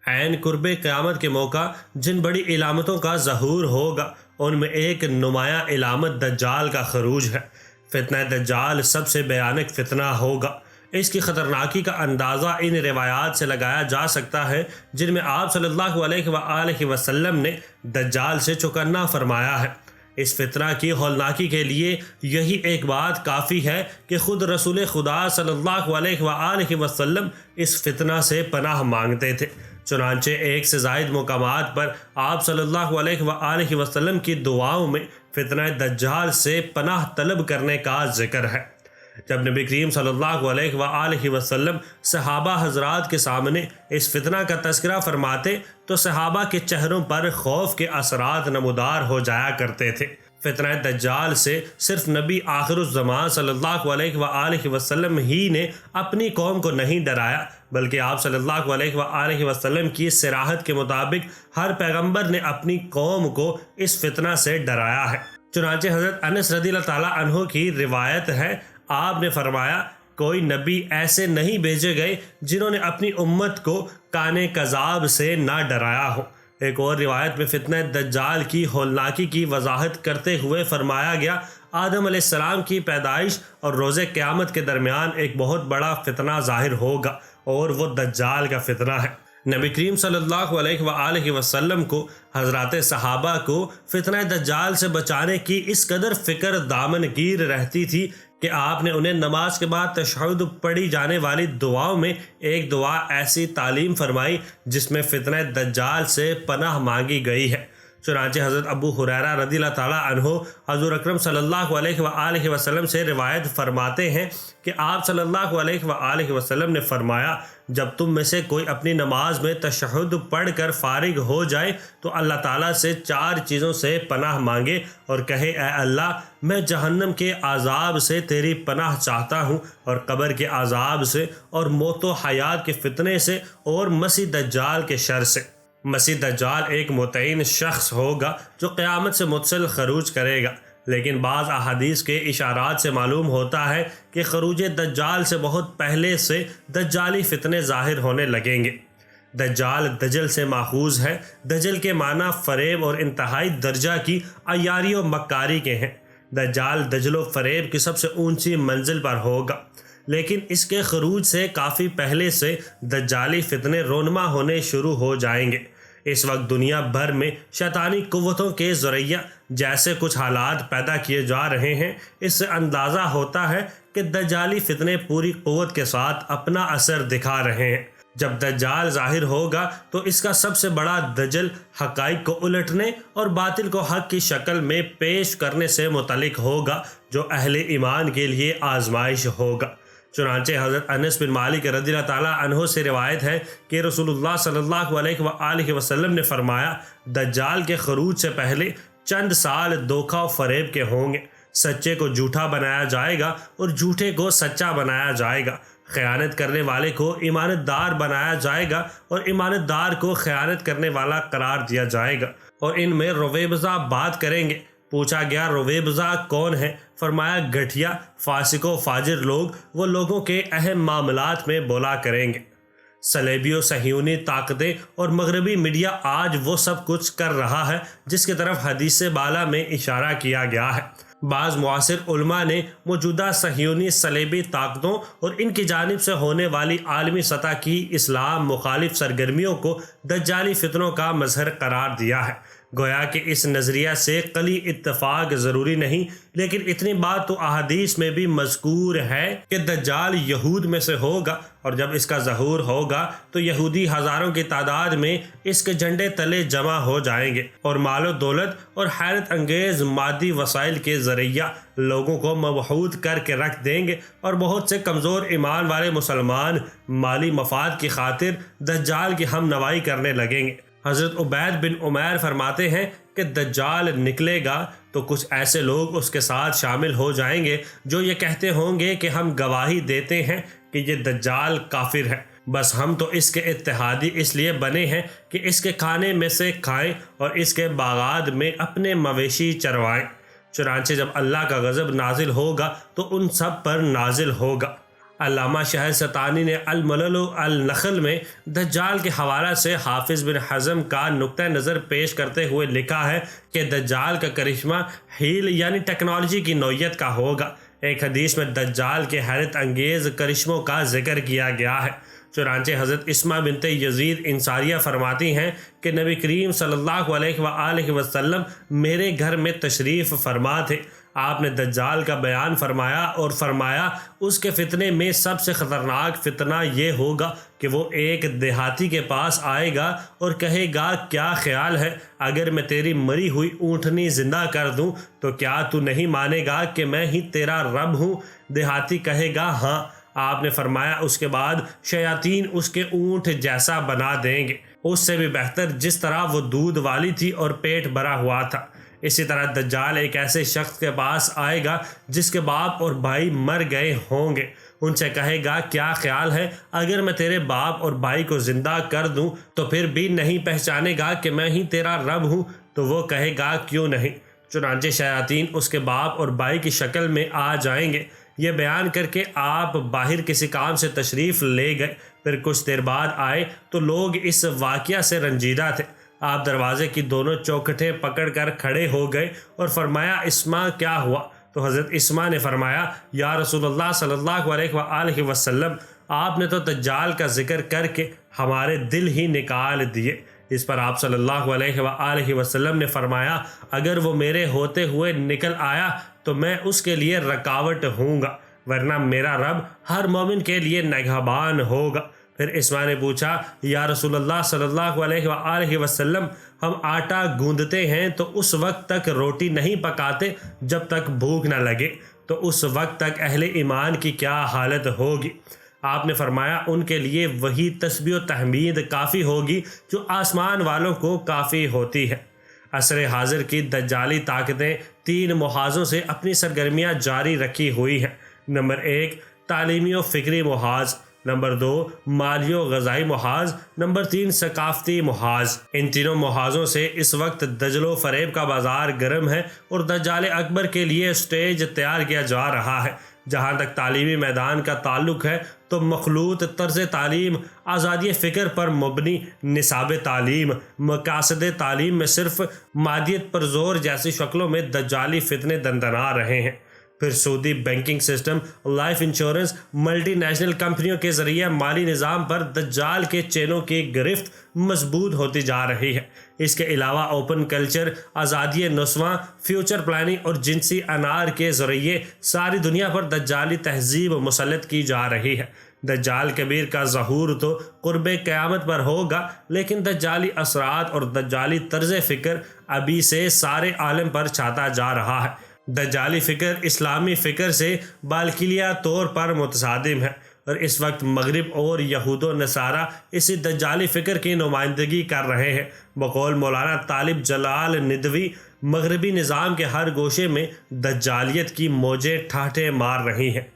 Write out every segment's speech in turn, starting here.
عین قرب قیامت کے موقع جن بڑی علامتوں کا ظہور ہوگا ان میں ایک نمایاں علامت دجال کا خروج ہے۔ فتنہ دجال سب سے بھیانک فتنہ ہوگا۔ اس کی خطرناکی کا اندازہ ان روایات سے لگایا جا سکتا ہے جن میں آپ صلی اللہ علیہ وآلہ وسلم نے دجال سے چوکنا فرمایا ہے۔ اس فتنہ کی ہولناکی کے لیے یہی ایک بات کافی ہے کہ خود رسول خدا صلی اللہ علیہ وآلہ وسلم اس فتنہ سے پناہ مانگتے تھے۔ چنانچہ ایک سے زائد مقامات پر آپ صلی اللہ علیہ وآلہ وسلم کی دعاؤں میں فتنہ دجال سے پناہ طلب کرنے کا ذکر ہے۔ جب نبی کریم صلی اللہ علیہ وآلہ وسلم صحابہ حضرات کے سامنے اس فتنہ کا تذکرہ فرماتے تو صحابہ کے چہروں پر خوف کے اثرات نمودار ہو جایا کرتے تھے۔ فتنہ دجال سے صرف نبی آخر الزمان صلی اللہ علیہ وآلہ وسلم ہی نے اپنی قوم کو نہیں ڈرایا بلکہ آپ صلی اللہ علیہ وآلہ وسلم کی صراحت کے مطابق ہر پیغمبر نے اپنی قوم کو اس فتنہ سے ڈرایا ہے۔ چنانچہ حضرت انس رضی اللہ تعالیٰ عنہ کی روایت ہے، آپ نے فرمایا کوئی نبی ایسے نہیں بھیجے گئے جنہوں نے اپنی امت کو کان کذاب سے نہ ڈرایا ہو۔ ایک اور روایت میں فتنہ دجال کی ہولناکی کی وضاحت کرتے ہوئے فرمایا گیا، آدم علیہ السلام کی پیدائش اور روز قیامت کے درمیان ایک بہت بڑا فتنہ ظاہر ہوگا اور وہ دجال کا فتنہ ہے۔ نبی کریم صلی اللہ علیہ وآلہ وسلم کو حضرات صحابہ کو فتنہ دجال سے بچانے کی اس قدر فکر دامن گیر رہتی تھی کہ آپ نے انہیں نماز کے بعد تشہد پڑھی جانے والی دعاؤں میں ایک دعا ایسی تعلیم فرمائی جس میں فتنہ دجال سے پناہ مانگی گئی ہے۔ چنانچہ حضرت ابو ہریرہ رضی اللہ تعالیٰ عنہ حضور اکرم صلی اللہ علیہ وآلہ وسلم سے روایت فرماتے ہیں کہ آپ صلی اللہ علیہ وآلہ وسلم نے فرمایا، جب تم میں سے کوئی اپنی نماز میں تشہد پڑھ کر فارغ ہو جائے تو اللہ تعالیٰ سے 4 چیزوں سے پناہ مانگے اور کہے، اے اللہ میں جہنم کے عذاب سے تیری پناہ چاہتا ہوں اور قبر کے عذاب سے اور موت و حیات کے فتنے سے اور مسیح دجال کے شر سے۔ مسیح دجال ایک متعین شخص ہوگا جو قیامت سے متصل خروج کرے گا، لیکن بعض احادیث کے اشارات سے معلوم ہوتا ہے کہ خروج دجال سے بہت پہلے سے دجالی فتنے ظاہر ہونے لگیں گے۔ دجال دجل سے ماخوذ ہے۔ دجل کے معنی فریب اور انتہائی درجہ کی عیاری و مکاری کے ہیں۔ دجال دجل و فریب کی سب سے اونچی منزل پر ہوگا، لیکن اس کے خروج سے کافی پہلے سے دجالی فتنے رونما ہونے شروع ہو جائیں گے۔ اس وقت دنیا بھر میں شیطانی قوتوں کے ذریعہ جیسے کچھ حالات پیدا کیے جا رہے ہیں، اس سے اندازہ ہوتا ہے کہ دجالی فتنے پوری قوت کے ساتھ اپنا اثر دکھا رہے ہیں۔ جب دجال ظاہر ہوگا تو اس کا سب سے بڑا دجل حقائق کو الٹنے اور باطل کو حق کی شکل میں پیش کرنے سے متعلق ہوگا، جو اہل ایمان کے لیے آزمائش ہوگا۔ چنانچہ حضرت انس بن مالک رضی اللہ تعالیٰ عنہ سے روایت ہے کہ رسول اللہ صلی اللہ علیہ وآلہ وسلم نے فرمایا، دجال کے خروج سے پہلے چند سال دھوکہ و فریب کے ہوں گے۔ سچے کو جھوٹا بنایا جائے گا اور جھوٹے کو سچا بنایا جائے گا۔ خیانت کرنے والے کو ایمانت دار بنایا جائے گا اور ایمانت دار کو خیانت کرنے والا قرار دیا جائے گا، اور ان میں رویبضع بات کریں گے۔ پوچھا گیا، رویبضع کون ہے؟ فرمایا، گٹھیا، فاسق و فاجر لوگ، وہ لوگوں کے اہم معاملات میں بولا کریں گے۔ صلیبی و صہیونی طاقتیں اور مغربی میڈیا آج وہ سب کچھ کر رہا ہے جس کی طرف حدیث بالا میں اشارہ کیا گیا ہے۔ بعض معاصر علماء نے موجودہ صہیونی صلیبی طاقتوں اور ان کی جانب سے ہونے والی عالمی سطح کی اسلام مخالف سرگرمیوں کو دجالی فتنوں کا مظہر قرار دیا ہے۔ گویا کہ اس نظریہ سے قلی اتفاق ضروری نہیں، لیکن اتنی بات تو احادیث میں بھی مذکور ہے کہ دجال یہود میں سے ہوگا، اور جب اس کا ظہور ہوگا تو یہودی ہزاروں کی تعداد میں اس کے جھنڈے تلے جمع ہو جائیں گے اور مال و دولت اور حیرت انگیز مادی وسائل کے ذریعہ لوگوں کو مبہوت کر کے رکھ دیں گے، اور بہت سے کمزور ایمان والے مسلمان مالی مفاد کی خاطر دجال کی ہم نوائی کرنے لگیں گے۔ حضرت عبید بن عمیر فرماتے ہیں کہ دجال نکلے گا تو کچھ ایسے لوگ اس کے ساتھ شامل ہو جائیں گے جو یہ کہتے ہوں گے کہ ہم گواہی دیتے ہیں کہ یہ دجال کافر ہے، بس ہم تو اس کے اتحادی اس لیے بنے ہیں کہ اس کے کھانے میں سے کھائیں اور اس کے باغات میں اپنے مویشی چروائیں۔ چنانچہ جب اللہ کا غضب نازل ہوگا تو ان سب پر نازل ہوگا۔ علامہ شہر ستانی نے الملل النخل میں دجال کے حوالہ سے حافظ بن حزم کا نقطہ نظر پیش کرتے ہوئے لکھا ہے کہ دجال کا کرشمہ ہیل یعنی ٹیکنالوجی کی نوعیت کا ہوگا۔ ایک حدیث میں دجال کے حیرت انگیز کرشموں کا ذکر کیا گیا ہے۔ چنانچہ حضرت اسمہ بنت یزید انصاریہ فرماتی ہیں کہ نبی کریم صلی اللہ علیہ وآلہ وسلم میرے گھر میں تشریف فرما تھے۔ آپ نے دجال کا بیان فرمایا اور فرمایا اس کے فتنے میں سب سے خطرناک فتنہ یہ ہوگا کہ وہ ایک دیہاتی کے پاس آئے گا اور کہے گا کیا خیال ہے اگر میں تیری مری ہوئی اونٹنی زندہ کر دوں تو کیا تو نہیں مانے گا کہ میں ہی تیرا رب ہوں؟ دیہاتی کہے گا ہاں۔ آپ نے فرمایا اس کے بعد شیاطین اس کے اونٹ جیسا بنا دیں گے، اس سے بھی بہتر جس طرح وہ دودھ والی تھی اور پیٹ بھرا ہوا تھا۔ اسی طرح دجال ایک ایسے شخص کے پاس آئے گا جس کے باپ اور بھائی مر گئے ہوں گے، ان سے کہے گا کیا خیال ہے اگر میں تیرے باپ اور بھائی کو زندہ کر دوں تو پھر بھی نہیں پہچانے گا کہ میں ہی تیرا رب ہوں؟ تو وہ کہے گا کیوں نہیں۔ چنانچہ شیاطین اس کے باپ اور بھائی کی شکل میں آ جائیں گے۔ یہ بیان کر کے آپ باہر کسی کام سے تشریف لے گئے، پھر کچھ دیر بعد آئے تو لوگ اس واقعہ سے رنجیدہ تھے۔ آپ دروازے کی دونوں چوکھٹیں پکڑ کر کھڑے ہو گئے اور فرمایا اسمہ کیا ہوا؟ تو حضرت اسمہ نے فرمایا یا رسول اللہ صلی اللہ علیہ وآلہ وسلم، آپ نے تو دجال کا ذکر کر کے ہمارے دل ہی نکال دیے۔ اس پر آپ صلی اللہ علیہ وآلہ وسلم نے فرمایا اگر وہ میرے ہوتے ہوئے نکل آیا تو میں اس کے لیے رکاوٹ ہوں گا، ورنہ میرا رب ہر مومن کے لیے نگہبان ہوگا۔ پھر اسماء نے پوچھا یا رسول اللہ صلی اللہ علیہ وآلہ وسلم، ہم آٹا گوندتے ہیں تو اس وقت تک روٹی نہیں پکاتے جب تک بھوک نہ لگے، تو اس وقت تک اہل ایمان کی کیا حالت ہوگی؟ آپ نے فرمایا ان کے لیے وہی تسبیح و تحمید کافی ہوگی جو آسمان والوں کو کافی ہوتی ہے۔ عصر حاضر کی دجالی طاقتیں 3 محاذوں سے اپنی سرگرمیاں جاری رکھی ہوئی ہیں۔ نمبر 1 تعلیمی و فکری محاذ، نمبر 2 مالی و غذائی محاذ، نمبر 3 ثقافتی محاذ۔ ان تینوں محاذوں سے اس وقت دجل و فریب کا بازار گرم ہے اور دجال اکبر کے لیے سٹیج تیار کیا جا رہا ہے۔ جہاں تک تعلیمی میدان کا تعلق ہے تو مخلوط طرز تعلیم، آزادی فکر پر مبنی نصاب تعلیم، مقاصد تعلیم میں صرف مادیت پر زور جیسی شکلوں میں دجالی فتنے دندنا رہے ہیں۔ پھر Saudi banking system, life insurance, multi national کمپنیوں کے ذریعے مالی نظام پر دجال کے چینوں کی گرفت مضبوط ہوتی جا رہی ہے۔ اس کے علاوہ اوپن کلچر، آزادی نسواں، فیوچر پلاننگ اور جنسی انار کے ذریعے ساری دنیا پر دجالی تہذیب مسلط کی جا رہی ہے۔ دجال کبیر کا ظہور تو قرب قیامت پر ہوگا، لیکن دجالی اثرات اور دجالی طرز فکر ابھی سے سارے عالم پر چھاتا جا رہا ہے۔ دجالی فکر اسلامی فکر سے بالکلیہ طور پر متصادم ہے، اور اس وقت مغرب اور یہود و نصارہ اسی دجالی فکر کی نمائندگی کر رہے ہیں۔ بقول مولانا طالب جلال ندوی، مغربی نظام کے ہر گوشے میں دجالیت کی موجیں ٹھاٹھیں مار رہی ہیں۔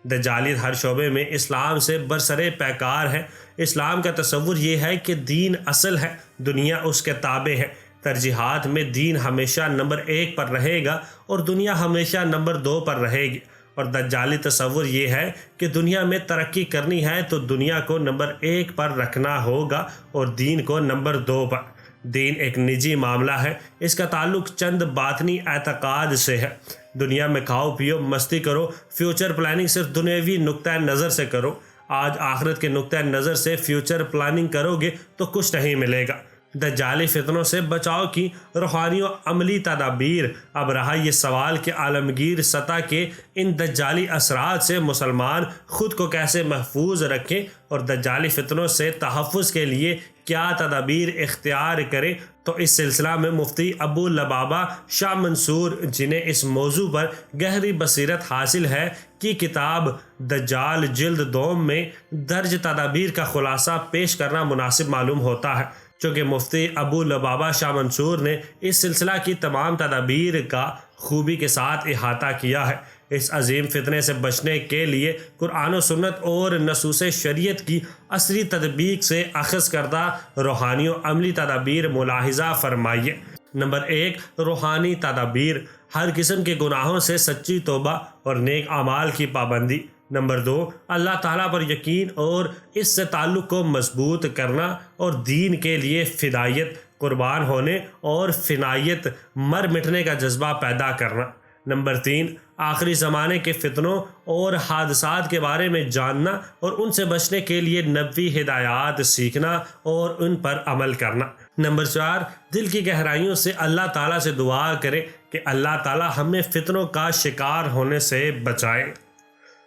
دجالیت ہر شعبے میں اسلام سے برسرے پیکار ہے۔ اسلام کا تصور یہ ہے کہ دین اصل ہے، دنیا اس کے تابع ہے۔ ترجیحات میں دین ہمیشہ نمبر 1 پر رہے گا اور دنیا ہمیشہ نمبر 2 پر رہے گی، اور دجالی تصور یہ ہے کہ دنیا میں ترقی کرنی ہے تو دنیا کو نمبر 1 پر رکھنا ہوگا اور دین کو نمبر 2 پر۔ دین ایک نجی معاملہ ہے، اس کا تعلق چند باطنی اعتقاد سے ہے۔ دنیا میں کھاؤ پیو مستی کرو، فیوچر پلاننگ صرف دنیاوی نقطہ نظر سے کرو۔ آج آخرت کے نقطہ نظر سے فیوچر پلاننگ کرو گے تو کچھ نہیں ملے گا۔ دجالی فتنوں سے بچاؤ کی روحانی و عملی تدابیر۔ اب رہا یہ سوال کہ عالمگیر سطح کے ان دجالی اثرات سے مسلمان خود کو کیسے محفوظ رکھیں اور دجالی فتنوں سے تحفظ کے لیے کیا تدابیر اختیار کریں، تو اس سلسلہ میں مفتی ابو لبابہ شاہ منصور، جنہیں اس موضوع پر گہری بصیرت حاصل ہے، کی کتاب دجال جلد 2 میں درج تدابیر کا خلاصہ پیش کرنا مناسب معلوم ہوتا ہے، چونکہ مفتی ابو لبابہ شاہ منصور نے اس سلسلہ کی تمام تدابیر کا خوبی کے ساتھ احاطہ کیا ہے۔ اس عظیم فتنے سے بچنے کے لیے قرآن و سنت اور نصوص شریعت کی عصری تطبیق سے اخذ کردہ روحانی و عملی تدابیر ملاحظہ فرمائیے۔ نمبر 1 روحانی تدابیر۔ ہر قسم کے گناہوں سے سچی توبہ اور نیک اعمال کی پابندی۔ نمبر 2، اللہ تعالیٰ پر یقین اور اس سے تعلق کو مضبوط کرنا اور دین کے لیے فدائیت، قربان ہونے اور فنائیت، مر مٹنے کا جذبہ پیدا کرنا۔ نمبر 3، آخری زمانے کے فتنوں اور حادثات کے بارے میں جاننا اور ان سے بچنے کے لیے نبوی ہدایات سیکھنا اور ان پر عمل کرنا۔ نمبر 4، دل کی گہرائیوں سے اللہ تعالیٰ سے دعا کریں کہ اللہ تعالیٰ ہمیں فتنوں کا شکار ہونے سے بچائے۔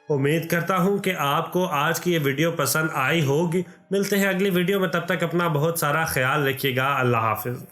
امید کرتا ہوں کہ آپ کو آج کی یہ ویڈیو پسند آئی ہوگی۔ ملتے ہیں اگلی ویڈیو میں، تب تک اپنا بہت سارا خیال رکھیے گا۔ اللہ حافظ۔